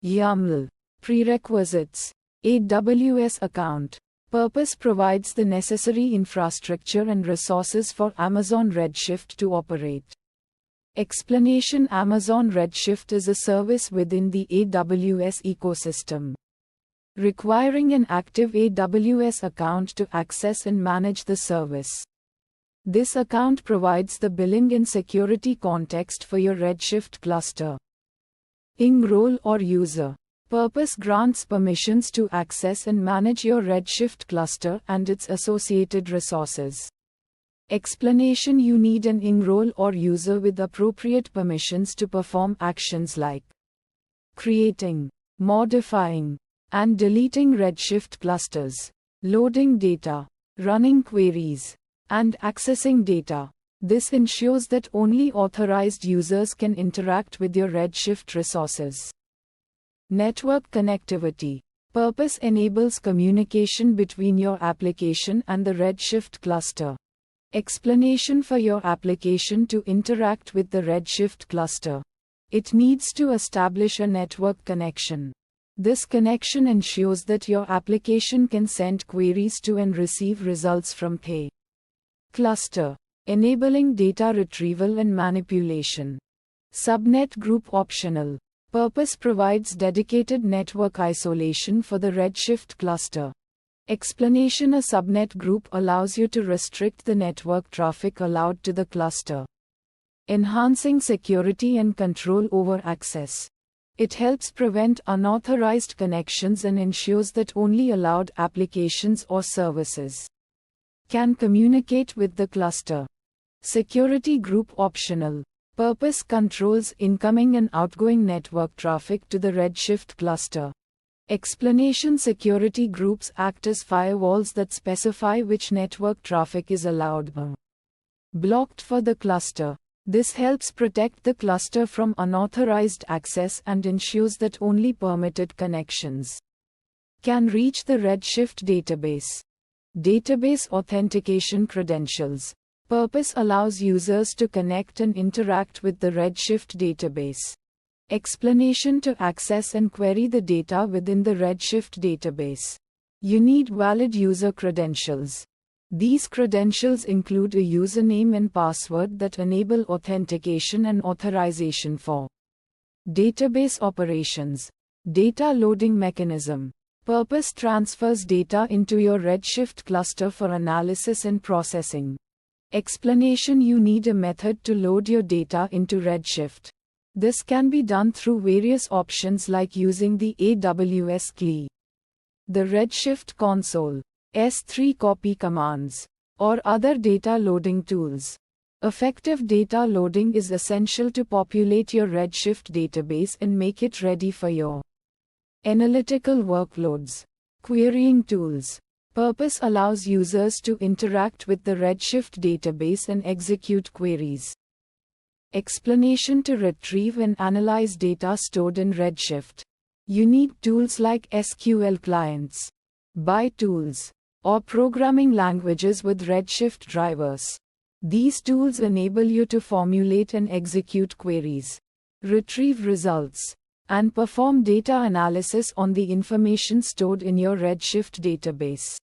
YAML. Prerequisites. AWS account. Purpose provides the necessary infrastructure and resources for Amazon Redshift to operate. Explanation: Amazon Redshift is a service within the AWS ecosystem, requiring an active AWS account to access and manage the service. This account provides the billing and security context for your Redshift cluster. ING role or user. Purpose grants permissions to access and manage your Redshift cluster and its associated resources. Explanation: you need an ING role or user with appropriate permissions to perform actions like creating, modifying, and deleting Redshift clusters, loading data, running queries, and accessing data. This ensures that only authorized users can interact with your Redshift resources. Network connectivity. Purpose enables communication between your application and the Redshift cluster. Explanation: for your application to interact with the Redshift cluster, it needs to establish a network connection. This connection ensures that your application can send queries to and receive results from the cluster, enabling data retrieval and manipulation. Subnet group optional. Purpose provides dedicated network isolation for the Redshift cluster. Explanation: a subnet group allows you to restrict the network traffic allowed to the cluster, enhancing security and control over access. It helps prevent unauthorized connections and ensures that only allowed applications or services can communicate with the cluster. Security group optional. Purpose controls incoming and outgoing network traffic to the Redshift cluster. Explanation: security groups act as firewalls that specify which network traffic is allowed or blocked for the cluster. This helps protect the cluster from unauthorized access and ensures that only permitted connections can reach the Redshift database. Database authentication credentials. Purpose allows users to connect and interact with the Redshift database. Explanation: to access and query the data within the Redshift database, you need valid user credentials. These credentials include a username and password that enable authentication and authorization for database operations. Data loading mechanism. Purpose transfers data into your Redshift cluster for analysis and processing. Explanation: you need a method to load your data into Redshift. This can be done through various options like using the AWS CLI, the Redshift console, S3 copy commands, or other data loading tools. Effective data loading is essential to populate your Redshift database and make it ready for your analytical workloads. Querying tools. Purpose allows users to interact with the Redshift database and execute queries. Explanation: to retrieve and analyze data stored in Redshift, you need tools like SQL clients, BI tools, or programming languages with Redshift drivers. These tools enable you to formulate and execute queries, retrieve results, and perform data analysis on the information stored in your Redshift database.